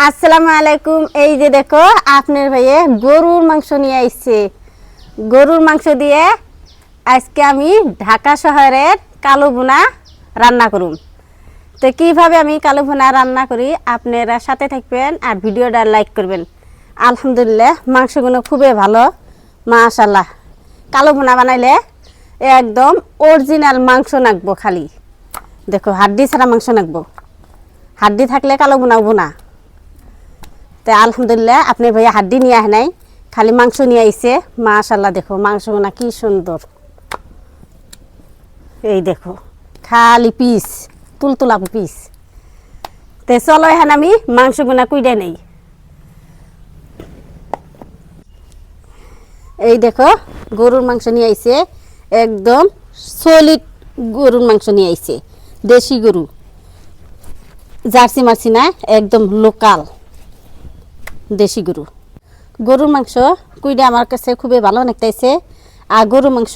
আসসালামু আলাইকুম। এই যে দেখো আপনার ভাইয়ে গরুর মাংস নিয়ে আইছে। গরুর মাংস দিয়ে আজকে আমি ঢাকা শহরের কালো ভুনা রান্না করুম। তো কীভাবে আমি কালো ভুনা রান্না করি আপনারা সাথে থাকবেন আর ভিডিওটা লাইক করবেন। আলহামদুলিল্লাহ মাংসগুলো খুবই ভালো, মাশাআল্লাহ। কালো ভুনা বানাইলে একদম অরিজিনাল মাংস নাকবো, খালি দেখো হাড্ডি ছাড়া মাংস নাকবো। হাড্ডি থাকলে কালো ভুনা হবো না। তো আলহামদুলিল্লাহ আপনার ভাইয়া হাড্ডি নিয়ে আহে নাই, খালি মাংস নিয়ে আইছে। মাশাআল্লাহ দেখো মাংসগুনা কি সুন্দর। এই দেখো খালি পিস, তুলতুলা পিস। তো চলো এখন আমি মাংসগুনা কুইডে নেই। এই দেখো গরুর মাংস নিয়ে আইছে, একদম সলিড গরুর মাংস নিয়ে আইছে। দেশি গরু, জার্সি মারছি না, একদম লোকাল দেশি গরু। গরুর মাংস কুইডা আমার কাছে খুবই ভালো লাগতেছে। আর গরুর মাংস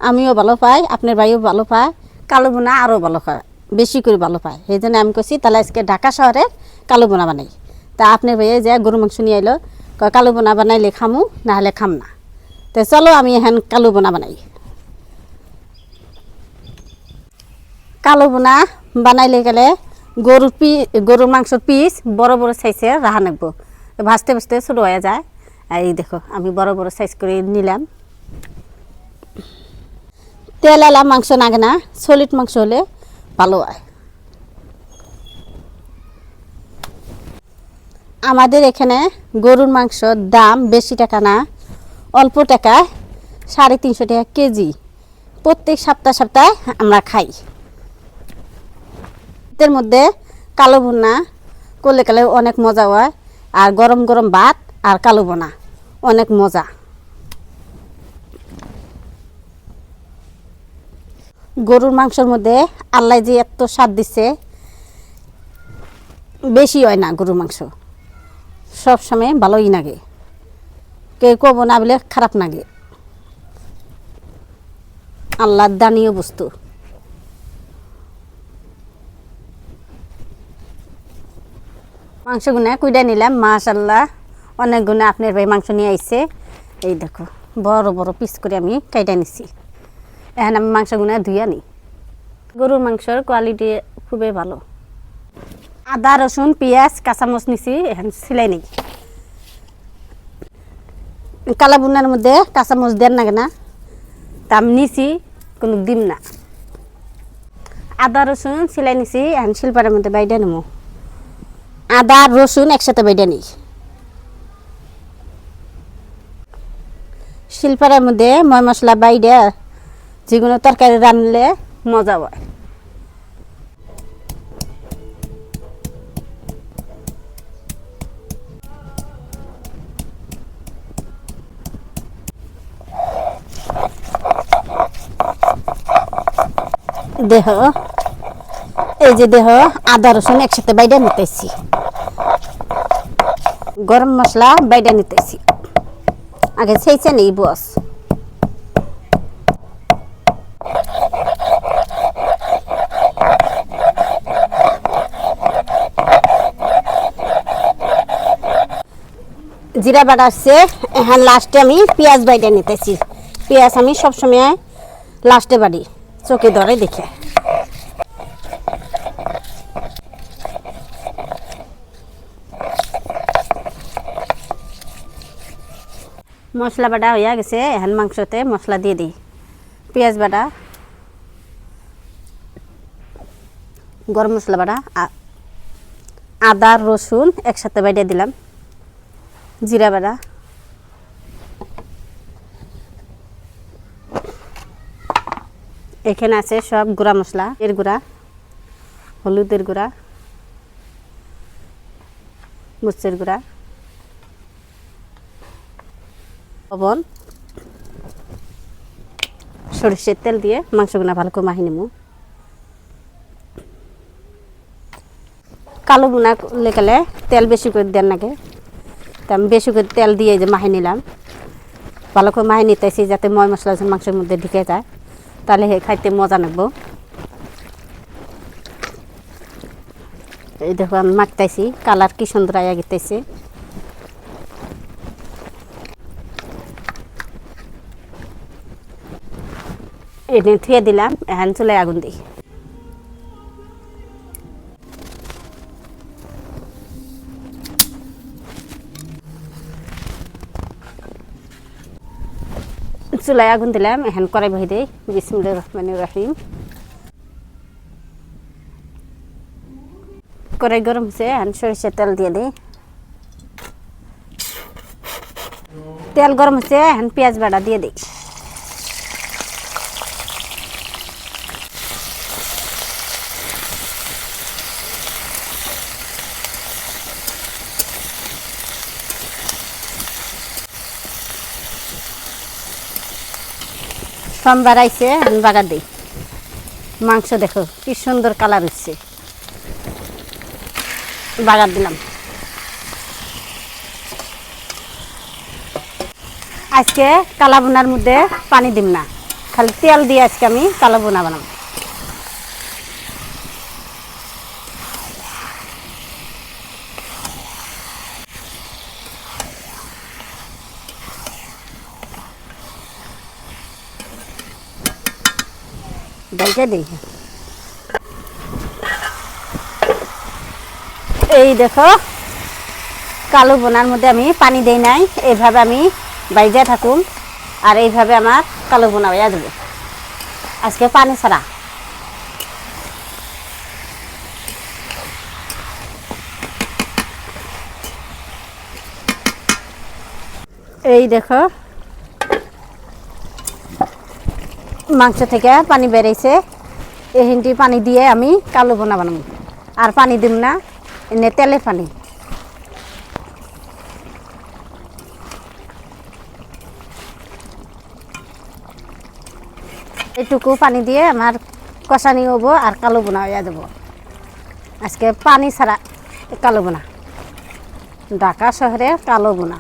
আমিও ভালো পাই, আপনার ভাইও ভালো পায়, কালো ভুনা আরও ভালো পায়, বেশি করে ভালো পায়। সেই জন্য আমি কইছি তাহলে আজকে ঢাকা শহরে কালো ভুনা বানাই। তা আপনার ভাইয়ে যে গরুর মাংস নিয়ে আইলো, কয় কালো ভুনা বানাইলে খামু, না হলে খাম না। তো চলো আমি এখন কালো ভুনা বানাই। কালো ভুনা বানাইলে গেলে গরুর মাংসর পিস বড় বড় সাইজে রাখা নাকবো, ভাজতে ভাজতে ছোটো হয়ে যায়। এই দেখো আমি বড় বড় সাইজ করে নিলাম। তেল আলা মাংস নাগে না, সলিড মাংস হলে ভালো হয়। আমাদের এখানে গরুর মাংসর দাম বেশি টাকা না, অল্প টাকায় 350 টাকা কেজি। প্রত্যেক সপ্তাহে আমরা খাই। এর মধ্যে কালো ভুনা করলে কালে অনেক মজা হয়। আর গরম গরম ভাত আর কালো ভুনা অনেক মজা। গরুর মাংসের মধ্যে আল্লাহ যে এত স্বাদ দিচ্ছে, বেশি হয় না গরুর মাংস, সব সময় ভালোই লাগে। কেউ কব না বলে খারাপ লাগে, আল্লাহর দানীয় বস্তু। মাংসগুনা কুইডা নিলাম, মাশাআল্লাহ অনেক গুণে আপনার ভাই মাংস নিয়ে আইছে। এই দেখো বড় বড় পিস করে আমি কাইটা নিছি। এখন আমি মাংসগুনা ধুইয়া নিই। গরুর মাংসর কোয়ালিটি খুবই ভালো। আদা রসুন পেঁয়াজ কাঁচামরিচ নিছি, এখন সিলাই নিই। কালা ভুনার মধ্যে কাঁচামরিচ দেন লাগে না, তা আমি নিছি, কোনো দিম না। আদা রসুন সিলাই নিছি, এখন শিলপাড়ার মধ্যে বাইডা নেবো। আদা রসুন একসাথে বাইডা নিই। শিলপাড়ার মধ্যে ময় মশলা বাইডা যেগুলো তরকারি রান্নলে মজা হয়। দেহ এই যে দেহ আদা রসুন একসাথে বাইডা নিতেছি। গরম মশলা বাইডা নিতেছি, আগে সেইছে নেই বস। জিরা বাটা আসছে, এখন লাস্টে আমি পেঁয়াজ বাইডা নিতেছি। পেঁয়াজ আমি সবসময় লাস্টে বাড়ি, চোখে ধরে দেখে। মশলা বাটা হয়ে গেছে, এখন মাংসতে মশলা দিয়ে দিই। পেঁয়াজ বাটা, গরম মশলা বাটা, আদা রসুন একসাথে বাইটা দিলাম, জিরা বাটা, এখানে আছে সব গুঁড়া মশলা, এর গুঁড়া, হলুদের গুঁড়া, মরিচের গুঁড়া, লবণ, সরিষার তেল দিয়ে মাংসগুলো ভালো করে মাখিয়ে নেব। কালো ভুনা লেখালে তেল বেশি করে দেন নাকি, তা আমি বেশি করে তেল দিয়ে যে মাখিয়ে নিলাম। ভালো করে মাখিয়ে নিতেছি যাতে ময় মশলা মাংসের মধ্যে ঢুকে যায়, তাহলে খাইতে মজা লাগবো। এই দেখো আমি মাখতেছি, কালার কি সুন্দর আয়া গেতেছে। এনে থুয়ে দিলাম, এখন চুলায় আগুন দিই। চুলায় আগুন দিলাম, এখন কড়াই বহি দিই। বিসমিল্লাহির রহমানির রহিম। কড়াই গরম হচ্ছে, এখন সরিষার তেল দিয়ে দিই। তেল গরম হচ্ছে, এখন পেঁয়াজ বাটা দিয়ে দিই। সোমবার আইসে, আমি বাগার দিই। মাংস দেখো কি সুন্দর কালার হচ্ছে, বাগার দিলাম। আজকে কালা বোনার মধ্যে পানি দিম না, খালি তেল দিয়ে আজকে আমি কালো বোনা বানাবো। দেখে দিই, এই দেখো কালো বোনার মধ্যে আমি পানি দেই নাই, এইভাবে আমি বাইজা থাকুম আর এইভাবে আমার কালো বোনা বাইয়া দেবো আজকে পানি ছাড়া। এই দেখো মাংস থেকে পানি বেরিয়েছে, এই হিন্দি পানি দিয়ে আমি কালো বোনা বানাবো। আর পানি দিম না, এনে তেলের পানি। এইটুকু পানি দিয়ে আমার কষানি হবো আর কালো বোনা হইয়া দেবো আজকে পানি ছাড়া কালো বোনা, ঢাকা শহরে কালো বোনা।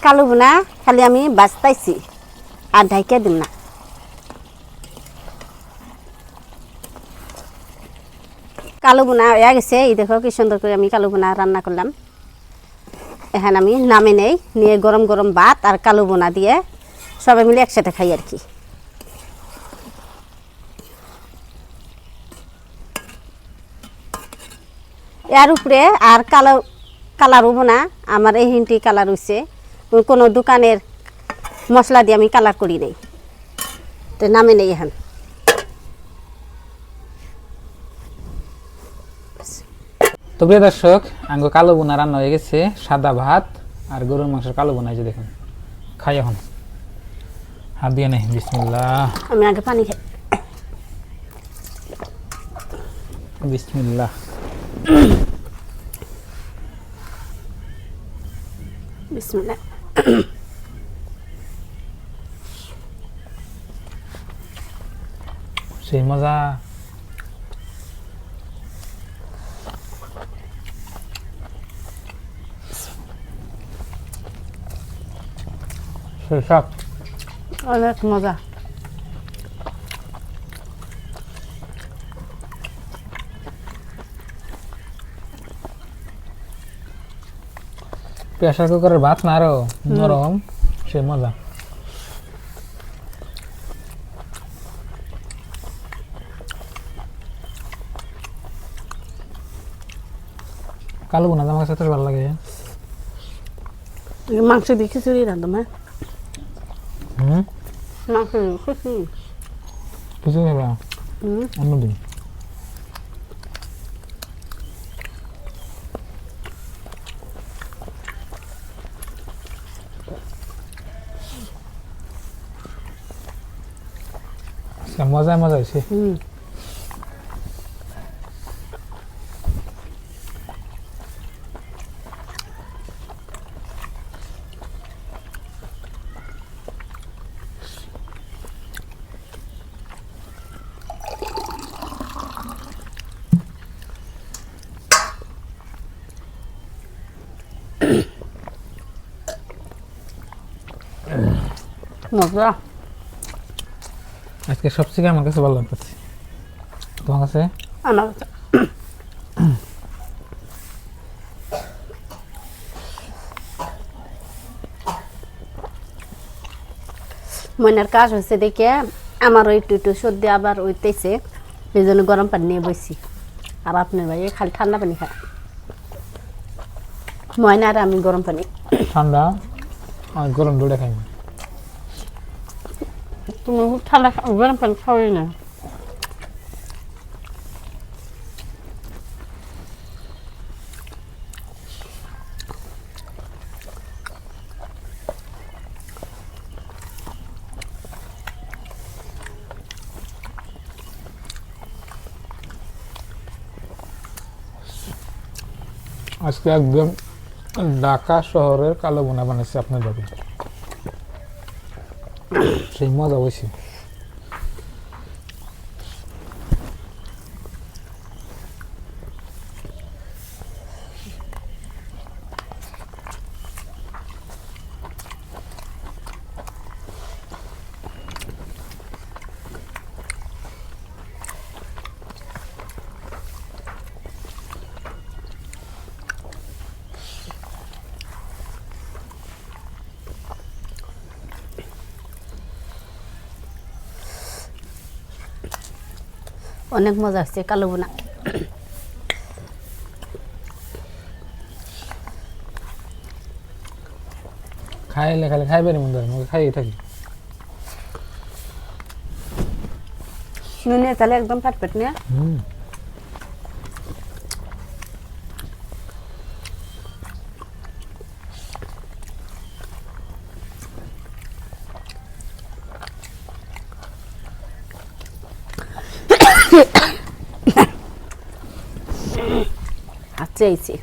কালো বোনা খালি আমি বাঁচতাইছি আর ঢাইকা দিম না। কালো বোনা হয়ে গেছে, এই দেখো কি সুন্দর করে আমি কালো বোনা রান্না করলাম। এখন আমি নামে নেই, নিয়ে গরম গরম ভাত আর কালো বোনা দিয়ে সবাই মিলে একসাথে খাই আর কি। এর উপরে আর কালার হবো না, আমার এই হিন্টি কালার হইছে, কোনো দোকানের মশলা দিয়ে আমি কালার করি নাই, তো নামে নেই এখন। তো প্রিয় দর্শক, আঙ্গো কালো বোনা রান্না হয়ে গেছে, সাদা ভাত আর গরুর মাংসের কালো বোনা। এই যে দেখুন, খাই এখন, হাত দিয়ে নেই। বিসমিল্লাহ। আমি আগে পানি খাই। বিসমিল্লাহ। বিসমিল্লাহ। সেই মজা। সেই সব অনেক মজা। প্রেসার কুকারের ভাত না আরো নরম, সেই মজা। কালো বোনা আমার কাছে তো ভালো লাগে। মাংস দিয়ে খিচুড়ি রাঁধো মা? মাংস খিচুড়ি কিছু খাবা অন্যদিন। মজায় মজা হয়েছে। মজা। আজকে সবথেকে আমার কাছে ভালো লাগতেছে। তোমার কাছে? আমার কাছে ময়নার কাজ হচ্ছে দেখে আমারও একটু একটু সর্দি আবার উঠতেছে, এই জন্য গরম পানি নিয়ে বসছি। আর আপনার ভাই খালি ঠান্ডা পানি খায়, ময়না আর আমি গরম পানি। ঠান্ডা আর গরম দুটো খাই। তুমি খুব ঠান্ডা গরম পানি খাওয়াই না। আজকে একদম ঢাকা শহরের কালো বোনা বানাচ্ছে আপনার বাড়ি, সেই মজা হয়েছে। অনেক মজা হচ্ছে কালো বোনা। খাইলে খালি খাইবারই মন ধরে, মুখে খাইয়ে থাকি। নুনে তাহলে একদম পাটপেট নিয়ে হাতে আইছি।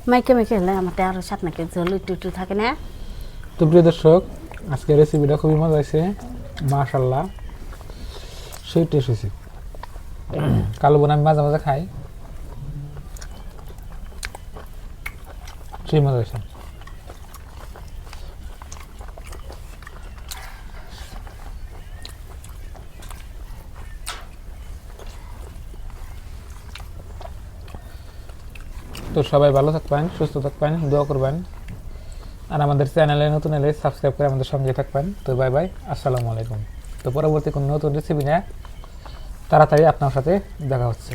মাইকে মাইকে হলে আমাদের আরো সাত নাকি জল একটু একটু থাকে না। তো প্রিয় দর্শক, আজকে রেসিপিটা খুবই মজা হয়েছে, মাশাআল্লাহ সেই টেস্ট হয়েছে। কালো বোনা আমি মাঝে মাঝে খাই, সেই মজা হয়েছে। তো সবাই ভালো থাকবেন, সুস্থ থাকবেন, দোয়া করবেন, আর আমাদের চ্যানেলে নতুন এলে সাবস্ক্রাইব করে আমাদের সঙ্গে থাকবেন। তো বাই বাই, আসসালামু আলাইকুম। তো পরবর্তী কোনো নতুন রেসিপি নিয়ে তাড়াতাড়ি আপনার সাথে দেখা হচ্ছে।